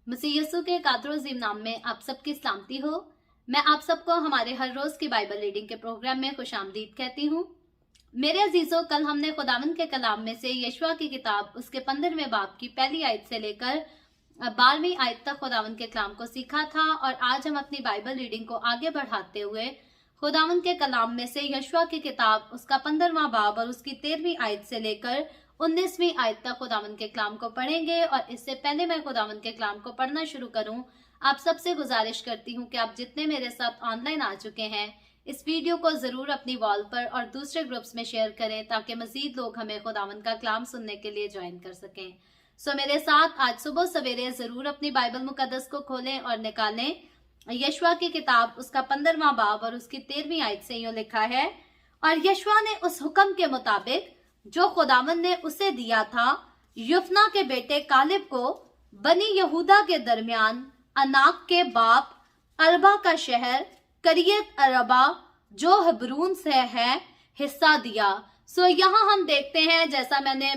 मसीह यीशु के कादर अज़ीम नाम में आप सबकी सलामती हो। मैं आप सबको हमारे हर रोज की बाइबल रीडिंग के प्रोग्राम में खुशामदीद कहती हूँ। मेरे अजीजों, कल हमने खुदावंद के कलाम में से यशवा की किताब उसके 15वें बाब की पहली आयत से लेकर 12वीं आयत तक खुदावंद के कलाम को सीखा था और आज हम अपनी बाइबल रीडिंग को आगे बढ़ाते हुए खुदावंद के कलाम में से यशवा की किताब उसका 15वां बाब और उसकी 13वीं आयत से लेकर 19वीं आयत तक खुदावंद के कलाम को पढ़ेंगे। और इससे पहले मैं खुदावंद के कलाम को पढ़ना शुरू करूं, आप सबसे गुजारिश करती हूं कि आप जितने मेरे साथ ऑनलाइन आ चुके हैं इस वीडियो को जरूर अपनी वॉल पर और दूसरे ग्रुप्स में शेयर करें ताकि मजीद लोग हमें खुदावंद का कलाम सुनने के लिए ज्वाइन कर सकें। सो मेरे साथ आज सुबह सवेरे जरूर अपनी बाइबल मुकद्दस को खोलें और निकालें यशवा की किताब उसका 15वां बाब और उसकी 13वीं आयत से यूं लिखा है, और यशवा ने उस हुक्म के मुताबिक जो खुदावंद ने उसे दिया था युफना के बेटे कालिब को बनी यहूदा के दरमियान अनाक के बाप अरबा का शहर करियत अरबा जो हबरून से है हिस्सा दिया। सो यहाँ हम देखते हैं, जैसा मैंने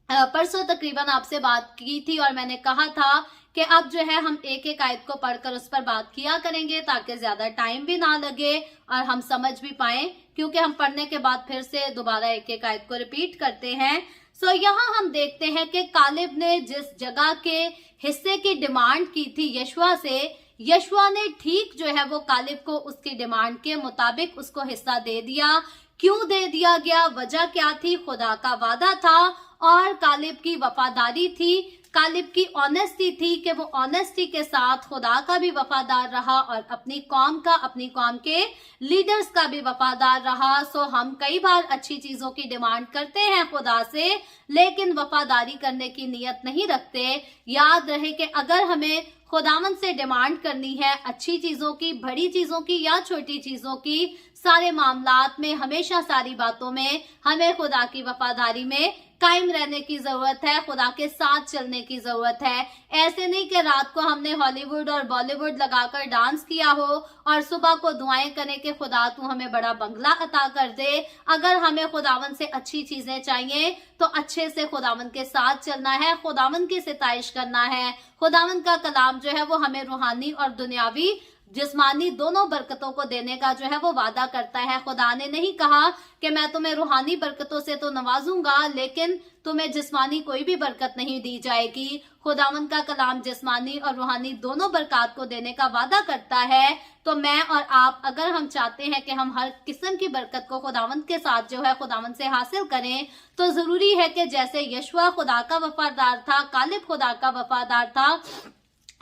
परसों तकरीबन आपसे बात की थी और मैंने कहा था कि अब जो है हम एक एक आयत को पढ़कर उस पर बात किया करेंगे ताकि ज्यादा टाइम भी ना लगे और हम समझ भी पाए, क्योंकि हम पढ़ने के बाद फिर से दोबारा एक एक आयत को रिपीट करते हैं। सो यहाँ हम देखते हैं कि कालिब ने जिस जगह के हिस्से की डिमांड की थी यशवा से, यशवा ने ठीक जो है वो कालिब को उसकी डिमांड के मुताबिक उसको हिस्सा दे दिया। क्यों दे दिया गया, वजह क्या थी? खुदा का वादा था और कालिब की वफादारी थी, कालिब की ऑनेस्टी थी कि वो ऑनेस्टी के साथ खुदा का भी वफादार रहा और अपनी कौम के लीडर्स का भी वफादार रहा। सो हम कई बार अच्छी चीजों की डिमांड करते हैं खुदा से, लेकिन वफादारी करने की नीयत नहीं रखते। याद रहे कि अगर हमें खुदावंद से डिमांड करनी है अच्छी चीजों की, बड़ी चीजों की या छोटी चीजों की, सारे मामलात में हमेशा सारी बातों में हमें खुदा की वफादारी में कायम रहने की जरूरत है, खुदा के साथ चलने की जरूरत है। ऐसे नहीं कि रात को हमने हॉलीवुड और बॉलीवुड लगाकर डांस किया हो और सुबह को दुआएं करें कि खुदा तू हमें बड़ा बंगला अता कर दे। अगर हमें खुदावंद से अच्छी चीजें चाहिए तो अच्छे से खुदावंद के साथ चलना है, खुदावंद की सिताइश करना है। खुदावंद का कलाम जो है वो हमें रूहानी और दुनियावी जिस्मानी दोनों बरकतों को देने का जो है वो वादा करता है। खुदा ने नहीं कहा कि मैं तुम्हें रूहानी बरकतों से तो नवाजूंगा लेकिन तुम्हें जिस्मानी कोई भी बरकत नहीं दी जाएगी। खुदावंद का कलाम जिस्मानी और रूहानी दोनों बरकत को देने का वादा करता है। तो मैं और आप अगर हम चाहते हैं कि हम हर किस्म की बरकत को खुदावंद के साथ जो है खुदावंद से हासिल करें, तो जरूरी है कि जैसे यशवा खुदा का वफादार था, कालिब खुदा का वफादार था,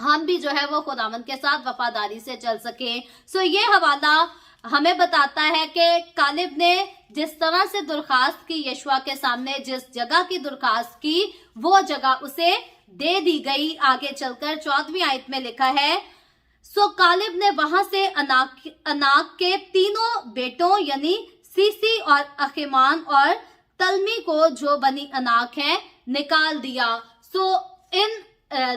हम भी जो है वो खुदावंद के साथ वफादारी से चल सके। सो ये हवाला हमें बताता है कि कालिब ने जिस तरह से दरखास्त की यशवा के सामने, जिस जगह की दरखास्त की वो जगह उसे दे दी गई। आगे चलकर 14वीं आयत में लिखा है, सो कालिब ने वहां से अनाक के तीनों बेटों यानी सीसी और अखिमान और तलमी को जो बनी अनाक है निकाल दिया। सो इन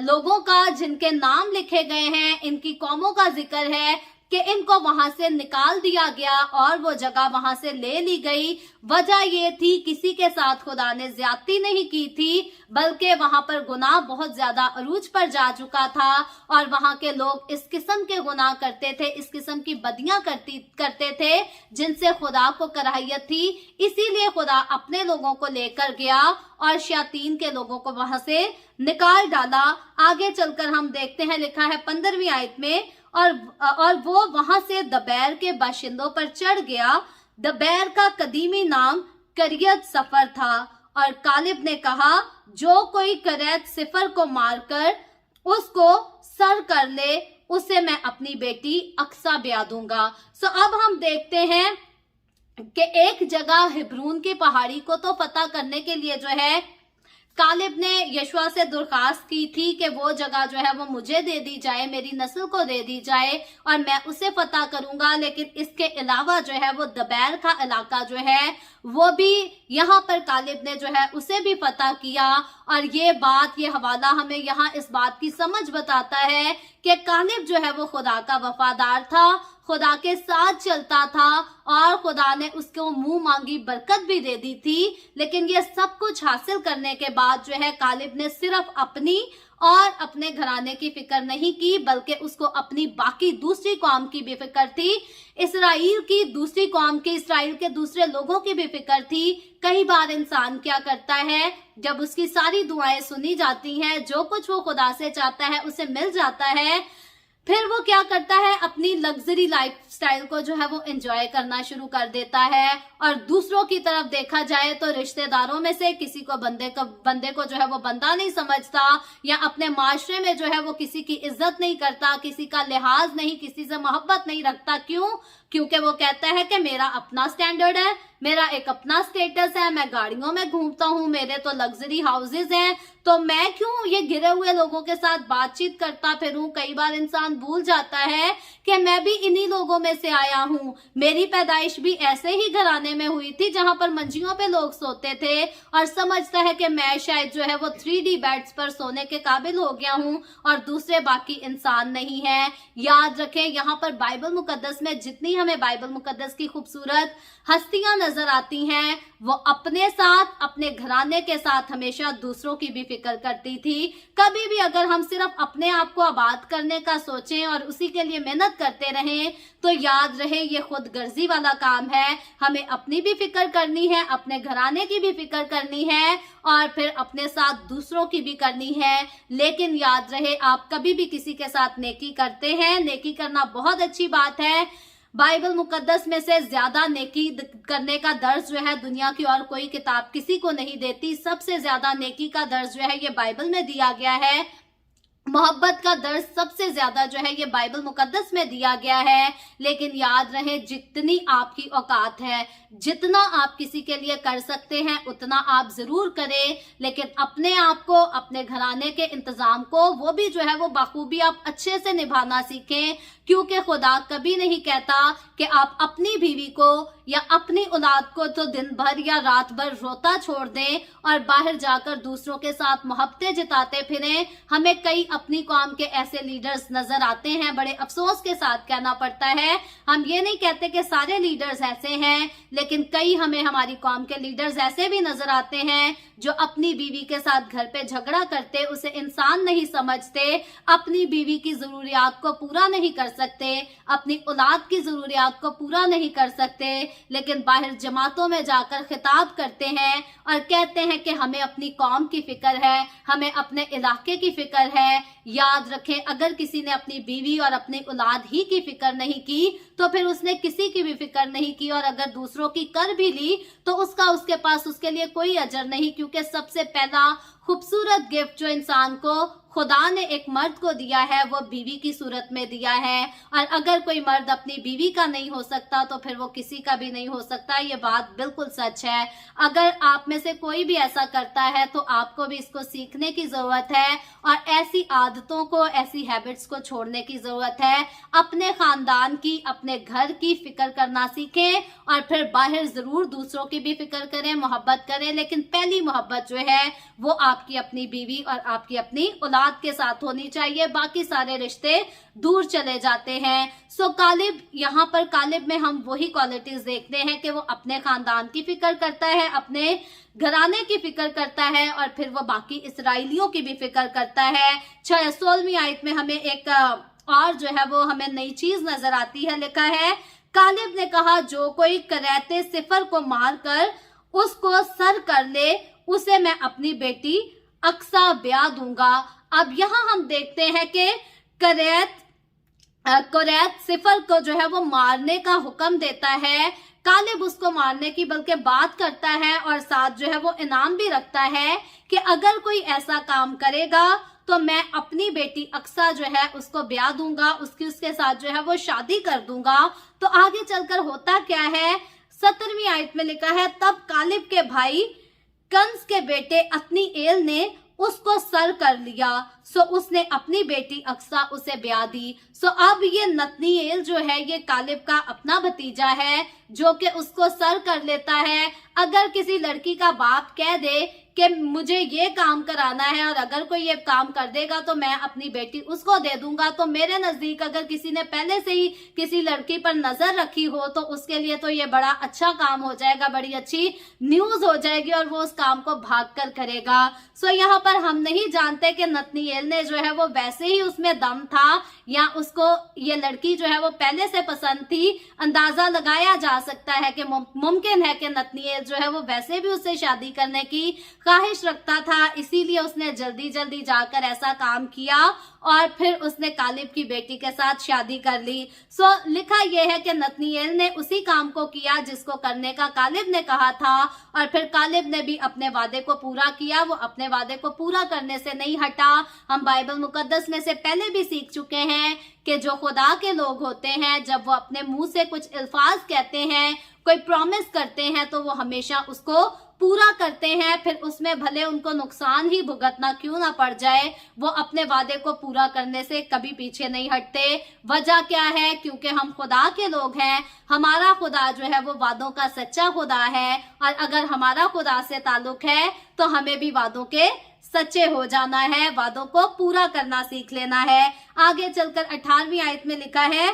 लोगों का जिनके नाम लिखे गए हैं, इनकी कौमों का जिक्र है कि इनको वहां से निकाल दिया गया और वो जगह वहां से ले ली गई। वजह ये थी किसी के साथ खुदा ने ज्यादती नहीं की थी, बल्कि वहां पर गुनाह बहुत ज्यादा अरूज पर जा चुका था और वहां के लोग इस किस्म के गुनाह करते थे, इस किस्म की बदियां करते थे जिनसे खुदा को कराहियत थी। इसीलिए खुदा अपने लोगों को लेकर गया और शयातीन के लोगों को वहां से निकाल डाला। आगे चलकर हम देखते हैं, लिखा है 15वीं आयत में, और वो वहां से दबैर के बाशिंदों पर चढ़ गया। दबैर का कदीमी नाम करियत सफर था। और कालिब ने कहा, जो कोई करियत सफर को मारकर उसको सर कर ले उसे मैं अपनी बेटी अक्सा ब्याह दूंगा। सो अब हम देखते हैं कि एक जगह हिब्रून की पहाड़ी को तो फतह करने के लिए जो है कालिब ने यशवा से दरखास्त की थी कि वो जगह जो है वो मुझे दे दी जाए, मेरी नस्ल को दे दी जाए और मैं उसे फतह करूंगा। लेकिन इसके अलावा जो है वो दबैर का इलाका जो है वो भी यहाँ पर कालिब ने जो है उसे भी फतह किया। और ये बात, ये हवाला हमें यहाँ इस बात की समझ बताता है कि कालिब जो है वो खुदा का वफादार था, खुदा के साथ चलता था और खुदा ने उसको मुंह मांगी बरकत भी दे दी थी। लेकिन ये सब कुछ हासिल करने के बाद जो है कालिब ने सिर्फ अपनी और अपने घराने की फिक्र नहीं की, बल्कि उसको अपनी बाकी दूसरी कौम की भी फिक्र थी, इसराइल की दूसरी कौम की, इसराइल के दूसरे लोगों की भी फिक्र थी। कई बार इंसान क्या करता है, जब उसकी सारी दुआएं सुनी जाती हैं, जो कुछ वो खुदा से चाहता है उसे मिल जाता है, फिर वो क्या करता है, अपनी लग्जरी लाइफस्टाइल को जो है वो एंजॉय करना शुरू कर देता है। और दूसरों की तरफ देखा जाए तो रिश्तेदारों में से किसी को बंदे को जो है वो बंदा नहीं समझता, या अपने माशरे में जो है वो किसी की इज्जत नहीं करता, किसी का लिहाज नहीं, किसी से मोहब्बत नहीं रखता। क्यों? क्योंकि वो कहता है कि मेरा अपना स्टैंडर्ड है, मेरा एक अपना स्टेटस है, मैं गाड़ियों में घूमता हूँ, मेरे तो लग्जरी हाउसेज हैं, तो मैं क्यों ये गिरे हुए लोगों के साथ बातचीत करता फिरूं। कई बार इंसान भूल जाता है कि मैं भी इन्हीं लोगों में से आया हूँ, मेरी पैदाइश भी ऐसे ही घराने में हुई थी जहां पर मंजियों पे लोग सोते थे, और समझता है कि मैं शायद जो है वो 3D बेड्स पर सोने के काबिल हो गया हूँ और दूसरे बाकी इंसान नहीं है। याद रखें, यहाँ पर बाइबल मुकद्दस में जितनी हमें बाइबल मुकद्दस की खूबसूरत हस्तियां नजर आती हैं, वो अपने साथ, अपने घराने के साथ हमेशा दूसरों की भी फिक्र करती थी। कभी भी अगर हम सिर्फ अपने आप को आबाद करने का सोचें और उसी के लिए मेहनत करते रहें, तो याद रहे ये खुद गर्जी वाला काम है। हमें अपनी भी फिक्र करनी है, अपने घराने की भी फिक्र करनी है, और फिर अपने साथ दूसरों की भी करनी है। लेकिन याद रहे, आप कभी भी किसी के साथ नेकी करते हैं, नेकी करना बहुत अच्छी बात है। बाइबल मुकद्दस में से ज्यादा नेकी करने का दर्ज जो है दुनिया की और कोई किताब किसी को नहीं देती। सबसे ज्यादा नेकी का दर्ज जो है ये बाइबल में दिया गया है। मोहब्बत का दर्ज सबसे ज्यादा जो है ये बाइबल मुकद्दस में दिया गया है। लेकिन याद रहे, जितनी आपकी औकात है, जितना आप किसी के लिए कर सकते हैं, उतना आप जरूर करें। लेकिन अपने आप को, अपने घराने के इंतजाम को, वो भी जो है वो बाखूबी आप अच्छे से निभाना सीखें। क्योंकि खुदा कभी नहीं कहता कि आप अपनी बीवी को या अपनी औलाद को तो दिन भर या रात भर रोता छोड़ दें और बाहर जाकर दूसरों के साथ मोहब्बतें जताते फिरें। हमें कई अपनी कौम के ऐसे लीडर्स नजर आते हैं, बड़े अफसोस के साथ कहना पड़ता है। हम ये नहीं कहते कि सारे लीडर्स ऐसे हैं, लेकिन कई हमें हमारी कौम के लीडर्स ऐसे भी नजर आते हैं जो अपनी बीवी के साथ घर पे झगड़ा करते, उसे इंसान नहीं समझते, अपनी बीवी की जरूरियात को पूरा नहीं कर सकते, अपनी औलाद की जरूरियात को पूरा नहीं कर सकते, लेकिन बाहर जमातों में जाकर खिताब करते हैं और कहते हैं कि हमें अपनी कौम की फिक्र है, हमें अपने इलाके की फिक्र है। याद रखें, अगर किसी ने अपनी बीवी और अपनी औलाद ही की फिक्र नहीं की तो फिर उसने किसी की भी फिक्र नहीं की, और अगर दूसरों की कर भी ली तो उसके पास उसके लिए कोई अजर नहीं। क्योंकि सबसे पहला खूबसूरत गिफ्ट जो इंसान को खुदा ने एक मर्द को दिया है वो बीवी की सूरत में दिया है। और अगर कोई मर्द अपनी बीवी का नहीं हो सकता तो फिर वो किसी का भी नहीं हो सकता। ये बात बिल्कुल सच है। अगर आप में से कोई भी ऐसा करता है तो आपको भी इसको सीखने की जरूरत है और ऐसी आदतों को, ऐसी हैबिट्स को छोड़ने की जरूरत है। अपने खानदान की, अपने घर की फिक्र करना सीखें और फिर बाहर जरूर दूसरों की भी फिक्र करें, मोहब्बत करें, लेकिन पहली मोहब्बत जो है वो आपकी अपनी बीवी और आपकी अपनी औलाद के साथ होनी चाहिए। बाकी सारे रिश्ते दूर चले जाते हैं। सो कालिब, यहाँ पर कालिब में हम वही क्वालिटीज देखते हैं कि वो अपने खानदान की फिक्र करता है, अपने घराने की फिक्र करता है और फिर वो बाकी इसराइलियों की भी फिक्र करता है। 16वीं आयत में हमें एक और जो है वो हमें नई चीज नजर आती है। लिखा है, कालिब ने कहा, जो कोई करैते सिफर को मारकर उसको सर कर ले उसे मैं अपनी बेटी अक्सा ब्याह दूंगा। अब यहाँ हम देखते हैं कि करैत सिफर को जो है वो मारने का हुक्म देता है। कालिब उसको मारने की बल्कि बात करता है और साथ जो है वो इनाम भी रखता है कि अगर कोई ऐसा काम करेगा तो मैं अपनी बेटी अक्सा जो है उसको ब्याह दूंगा, उसके साथ जो है वो शादी कर दूंगा। तो आगे चलकर होता क्या है, 17वीं आयत में लिखा है, तब कालिब के भाई कंस के बेटे अत्नीएल ने उसको सर कर लिया, सो उसने अपनी बेटी अक्सा उसे ब्याह दी। सो अब ये नतनीएल जो है ये कालिब का अपना भतीजा है जो कि उसको सर कर लेता है। अगर किसी लड़की का बाप कह दे कि मुझे ये काम कराना है और अगर कोई ये काम कर देगा तो मैं अपनी बेटी उसको दे दूंगा, तो मेरे नजदीक अगर किसी ने पहले से ही किसी लड़की पर नजर रखी हो तो उसके लिए तो ये बड़ा अच्छा काम हो जाएगा, बड़ी अच्छी न्यूज हो जाएगी और वो उस काम को भाग कर करेगा। सो यहाँ पर हम नहीं जानते कि नतनीएल नतनिएल ने जो है वो वैसे ही उसमें दम था या उसको ये लड़की जो है वो पहले से पसंद थी, अंदाजा लगाया जा सकता है कि मुमकिन है कि नतनिएल जो है वो वैसे भी उससे शादी करने की ख्वाहिश रखता था, इसीलिए उसने जल्दी जल्दी जाकर ऐसा काम किया और फिर उसने कालिब की बेटी के साथ शादी कर ली। सो लिखा यह है कि नतनिएल ने उसी काम को किया जिसको करने का कालिब ने कहा था और फिर कालिब ने भी अपने वादे को पूरा किया, वो अपने वादे को पूरा करने से नहीं हटा। हम बाइबल मुकद्दस में से पहले भी सीख चुके हैं कि जो खुदा के लोग होते हैं, जब वो अपने मुंह से कुछ अल्फाज कहते हैं, कोई प्रॉमिस करते हैं, तो वो हमेशा उसको पूरा करते हैं, फिर उसमें भले उनको नुकसान ही भुगतना क्यों ना पड़ जाए, वो अपने वादे को पूरा करने से कभी पीछे नहीं हटते। वजह क्या है? क्योंकि हम खुदा के लोग हैं, हमारा खुदा जो है वो वादों का सच्चा खुदा है और अगर हमारा खुदा से ताल्लुक है तो हमें भी वादों के सच्चे हो जाना है, वादों को पूरा करना सीख लेना है। आगे चलकर 18वीं आयत में लिखा है,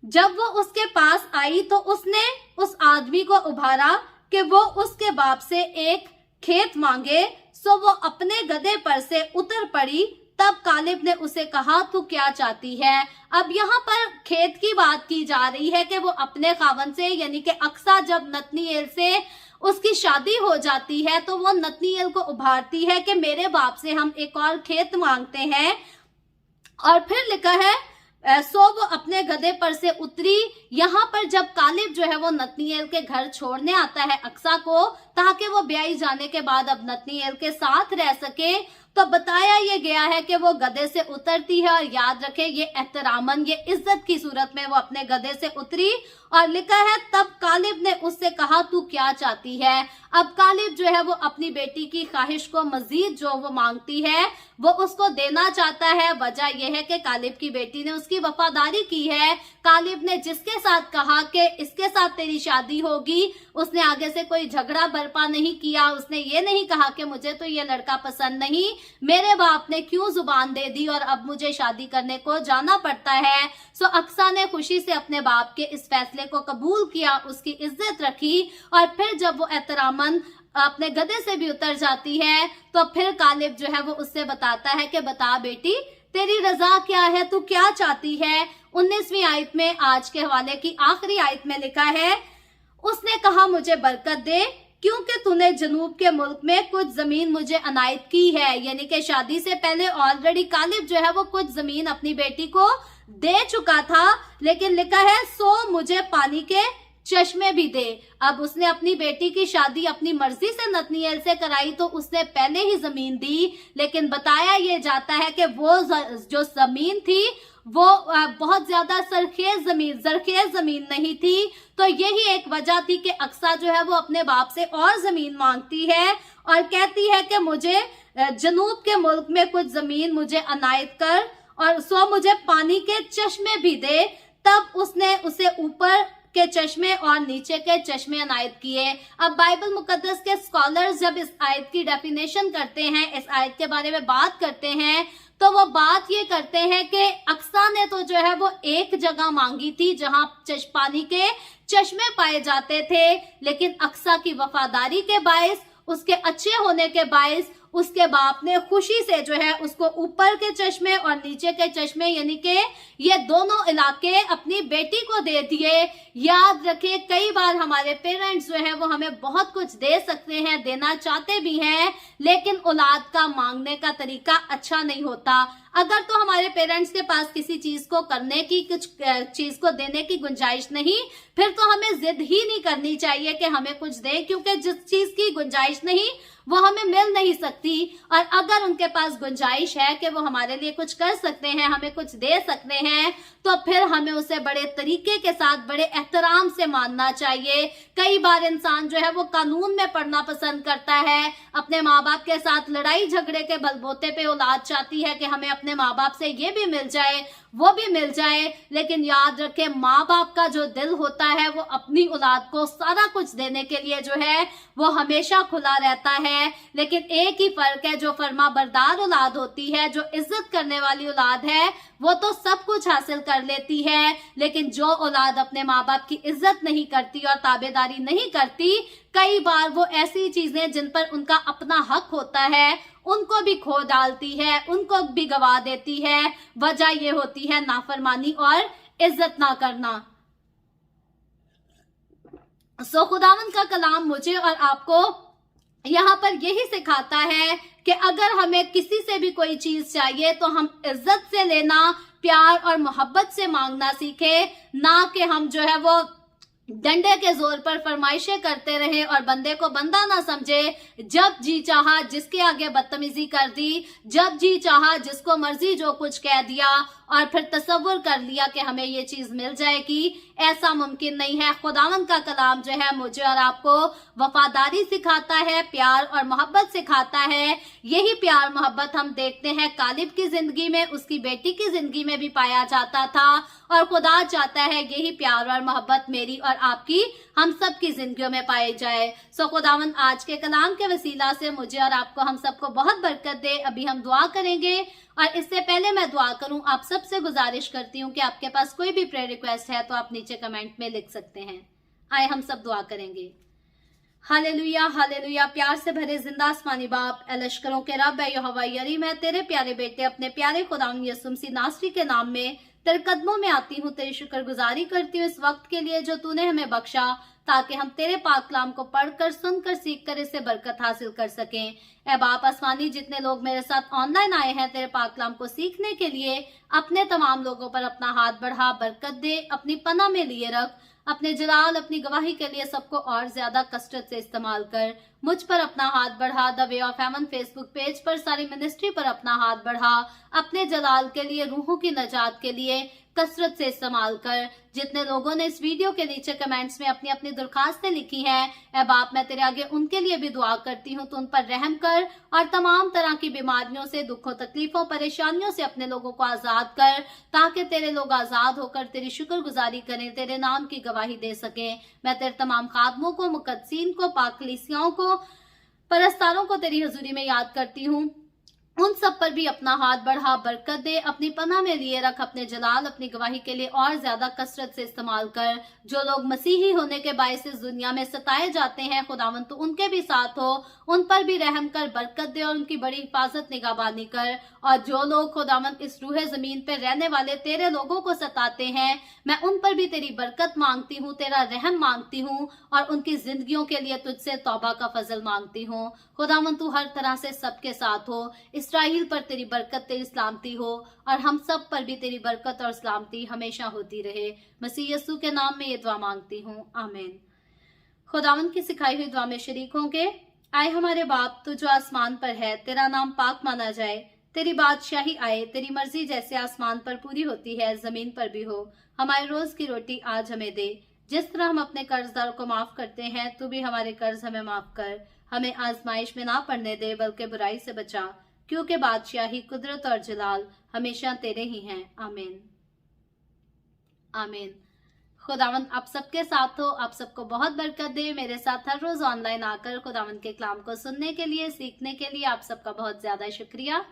जब वो उसके पास आई तो उसने उस आदमी को उभारा कि वो उसके बाप से एक खेत मांगे, सो वो अपने गधे पर से उतर पड़ी। तब कालिब ने उसे कहा, तू क्या चाहती है? अब यहाँ पर खेत की बात की जा रही है कि वो अपने खावन से यानी कि अक्सा जब नतनिएल से उसकी शादी हो जाती है तो वो नतनिएल को उभारती है कि मेरे बाप से हम एक और खेत मांगते हैं। और फिर लिखा है, सो वो अपने गधे पर से उतरी। यहाँ पर जब कालिब जो है वो नतनिएल के घर छोड़ने आता है अक्सा को, ताकि वो ब्याही जाने के बाद अब नतनिएल के साथ रह सके, तो बताया ये गया है कि वो गधे से उतरती है और याद रखे ये एहतरामन, ये इज्जत की सूरत में वो अपने गधे से उतरी और लिखा है तब कालिब ने उससे कहा, तू क्या चाहती है? अब कालिब जो है वो अपनी बेटी की ख्वाहिश को मजीद जो वो मांगती है वो उसको देना चाहता है। वजह यह है कि कालिब की बेटी ने उसकी वफादारी की है। कालिब ने जिसके साथ कहा कि इसके साथ तेरी शादी होगी, उसने आगे से कोई झगड़ा बर्पा नहीं किया, उसने ये नहीं कहा कि मुझे तो ये लड़का पसंद नहीं, मेरे बाप ने क्यों जुबान दे दी और अब मुझे शादी करने को जाना पड़ता है। सो अक्सा ने खुशी से अपने बाप के इस फैसले को कबूल किया, उसकी इज्जत रखी और फिर जब वो एहतरामन अपने गधे से भी उतर जाती है तो फिर कालिब जो है वो उससे बताता है कि बता बेटी तेरी रजा क्या है, तू क्या चाहती है। 19वीं आयत में आज के हवाले की आखिरी आयत में लिखा है, उसने कहा मुझे बरकत दे क्योंकि तूने जनूब के मुल्क में कुछ जमीन मुझे अनायत की है। यानी कि शादी से पहले ऑलरेडी कालिब जो है वो कुछ जमीन अपनी बेटी को दे चुका था, लेकिन लिखा है सो मुझे पानी के चश्मे भी दे। अब उसने अपनी बेटी की शादी अपनी मर्जी से नतनिएल से कराई तो उसने पहले ही जमीन दी, लेकिन बताया ये जाता है कि वो जो जमीन थी वो बहुत ज्यादा जरखेज जमीन नहीं थी। तो यही एक वजह थी कि अक्सा जो है वो अपने बाप से और जमीन मांगती है और कहती है कि मुझे जनूब के मुल्क में कुछ जमीन मुझे अनायत कर और सो मुझे पानी के चश्मे भी दे। तब उसने उसे ऊपर के चश्मे और नीचे के चश्मे अनायत किए। अब बाइबल मुकद्दस के स्कॉलर्स जब इस आयत की डेफिनेशन करते हैं, इस आयत के बारे में बात करते हैं, तो वो बात ये करते हैं कि अक्सा ने तो जो है वो एक जगह मांगी थी जहां पानी के चश्मे पाए जाते थे, लेकिन अक्सा की वफादारी के बायस, उसके अच्छे होने के बायस उसके बाप ने खुशी से जो है उसको ऊपर के चश्मे और नीचे के चश्मे यानी कि ये दोनों इलाके अपनी बेटी को दे दिए। याद रखें कई बार हमारे पेरेंट्स जो है वो हमें बहुत कुछ दे सकते हैं, देना चाहते भी हैं, लेकिन औलाद का मांगने का तरीका अच्छा नहीं होता। अगर तो हमारे पेरेंट्स के पास किसी चीज को करने की, कुछ चीज को देने की गुंजाइश नहीं, फिर तो हमें जिद ही नहीं करनी चाहिए कि हमें कुछ दें, क्योंकि जिस चीज की गुंजाइश नहीं वो हमें मिल नहीं सकती। और अगर उनके पास गुंजाइश है कि वो हमारे लिए कुछ कर सकते हैं, हमें कुछ दे सकते हैं, तो फिर हमें उसे बड़े तरीके के साथ, बड़े एहतराम से मानना चाहिए। कई बार इंसान जो है वो कानून में पढ़ना पसंद करता है, अपने माँ बाप के साथ लड़ाई झगड़े के बलबूते पे औलाद चाहती है कि हमें अपने माँ बाप से ये भी मिल जाए, वो भी मिल जाए, लेकिन याद रखें माँ बाप का जो दिल होता है वो अपनी औलाद को सारा कुछ देने के लिए जो है वो हमेशा खुला रहता है। लेकिन एक ही फर्क है, जो फर्मा बरदार औलाद होती है, जो इज्जत करने वाली औलाद है, वो तो सब कुछ हासिल कर लेती है, लेकिन जो औलाद अपने माँ बाप की इज्जत नहीं करती और ताबेदारी नहीं करती, कई बार वो ऐसी चीजें जिन पर उनका अपना हक होता है उनको भी खो डालती है, उनको भी गवा देती है। वजह ये होती है नाफरमानी और इज्जत ना करना। सो खुदावंद का कलाम मुझे और आपको यहाँ पर यही सिखाता है कि अगर हमें किसी से भी कोई चीज चाहिए तो हम इज्जत से लेना, प्यार और मोहब्बत से मांगना सीखे, ना कि हम जो है वो डंडे के जोर पर फरमाइशें करते रहे और बंदे को बंदा ना समझे। जब जी चाहा जिसके आगे बदतमीजी कर दी, जब जी चाहा जिसको मर्जी जो कुछ कह दिया और फिर तसव्वुर कर लिया कि हमें ये चीज मिल जाएगी, ऐसा मुमकिन नहीं है। खुदावंद का कलाम जो है मुझे और आपको वफादारी सिखाता है, प्यार और मोहब्बत सिखाता है। यही प्यार मोहब्बत हम देखते हैं कालिब की जिंदगी में, उसकी बेटी की जिंदगी में भी पाया जाता था और खुदा चाहता है यही प्यार और मोहब्बत मेरी और आपकी, हम सब की जिंदगियों में पाए जाए। सो खुदावंद आज के कलाम के वसीला से मुझे और आपको, हम सबको बहुत बरकत दे। अभी हम दुआ करेंगे और इससे पहले मैं दुआ करूं, आप सबसे गुजारिश करती हूं कि आपके पास कोई भी प्रेयर रिक्वेस्ट है तो आप नीचे कमेंट में लिख सकते हैं। आए हम सब दुआ करेंगे। Hallelujah hallelujah. प्यार से भरे जिंदा आसमानी बाप, ए लश्करों के रब, ए यहोवा यरी, मैं तेरे प्यारे बेटे अपने प्यारे खुदावंद यीशु मसीह नासरी के नाम में तेरे कदमों में आती हूँ, तेरी शुक्रगुजारी करती हूँ इस वक्त के लिए जो तूने हमें बख्शा, ताकि हम तेरे पाक कलाम को पढ़कर, सुनकर, सीखकर इससे बरकत हासिल कर सकें। ए बाप आसमानी, जितने लोग मेरे साथ ऑनलाइन आए हैं तेरे पाक कलाम को सीखने के लिए, अपने तमाम लोगों पर अपना हाथ बढ़ा, बरकत दे, अपनी पनाह में लिए रख, अपने जलाल, अपनी गवाही के लिए सबको और ज्यादा कसरत से इस्तेमाल कर। मुझ पर अपना हाथ बढ़ा, the way of haven Facebook page पर, सारी मिनिस्ट्री पर अपना हाथ बढ़ा, अपने जलाल के लिए, रूहों की नजात के लिए कसरत से इस्तेमाल कर। जितने लोगों ने इस वीडियो के नीचे कमेंट्स में अपनी अपनी दरखास्तें लिखी हैं, ऐ बाप मैं तेरे आगे उनके लिए भी दुआ करती हूँ, तो उन पर रहम कर और तमाम तरह की बीमारियों से, दुखों, तकलीफों, परेशानियों से अपने लोगों को आजाद कर, ताकि तेरे लोग आजाद होकर तेरी शुक्रगुजारी करें, तेरे नाम की गवाही दे सकें। मैं तेरे तमाम खादमों को, मुकद्दसीन को, पाकलीसियाओं को, परस्तारों को तेरी हजूरी में याद करती हूँ। उन सब पर भी अपना हाथ बढ़ा, बरकत दे, अपनी पनाह में लिए रख, अपने जलाल, अपनी गवाही के लिए और ज्यादा कसरत से इस्तेमाल कर। जो लोग मसीही होने के बायस इस दुनिया में सताए जाते हैं खुदावंद, तो उनके भी साथ हो, उन पर भी रहम कर, बरकत दे और उनकी बड़ी हिफाजत निगाहबानी कर। और जो लोग खुदावंद इस रूहे जमीन पर रहने वाले तेरे लोगों को सताते हैं, मैं उन पर भी तेरी बरकत मांगती हूँ, तेरा रहम मांगती हूँ और उनकी जिंदगियों के लिए तुझसे तौबा का फजल मांगती हूँ। खुदावंद तू हर तरह से सबके साथ हो, इसराइल पर तेरी बरकत, तेरी सलामती हो और हम सब पर भी तेरी बरकत और सलामती हमेशा होती रहे। मसीह यीशु के नाम में ये दुआ मांगती हूँ, आमीन। खुदावंद की सिखाई हुई दुआ में शरीक होंगे। आए हमारे बाप, तू जो आसमान पर है, तेरा नाम पाक माना जाए, तेरी बादशाही आए, तेरी मर्जी जैसे आसमान पर पूरी होती है जमीन पर भी हो। हमारे रोज की रोटी आज हमें दे, जिस तरह हम अपने कर्जदारों को माफ करते हैं, तू भी हमारे कर्ज हमें माफ कर। हमें आजमाइश में ना पड़ने दे, बल्कि बुराई से बचा, क्योंकि बादशाही, कुदरत और जलाल हमेशा तेरे ही हैं, आमीन आमीन। खुदावंद आप सबके साथ हो, आप सबको बहुत बरकत दे। मेरे साथ हर रोज ऑनलाइन आकर खुदावंद के कलाम को सुनने के लिए, सीखने के लिए आप सबका बहुत ज्यादा शुक्रिया।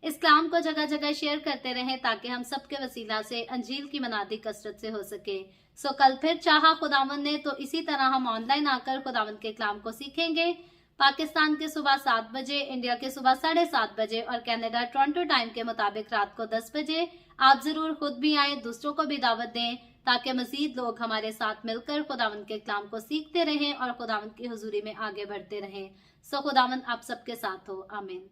इस कलाम को जगह जगह शेयर करते रहें, ताकि हम सबके वसीला से अंजील की मनादी कसरत से हो सके। सो कल फिर चाहा खुदावंद ने तो इसी तरह हम ऑनलाइन आकर खुदावंद के कलाम को सीखेंगे। पाकिस्तान के सुबह 7 बजे, इंडिया के सुबह 7:30 बजे और कनाडा टोरंटो टाइम के मुताबिक रात को 10 बजे। आप जरूर खुद भी आए, दूसरों को भी दावत दें, ताकि मजीद लोग हमारे साथ मिलकर खुदावंद के कलाम को सीखते रहें और खुदावंद की हुजूरी में आगे बढ़ते रहें। सो खुदावंद आप सबके साथ हो, आमीन।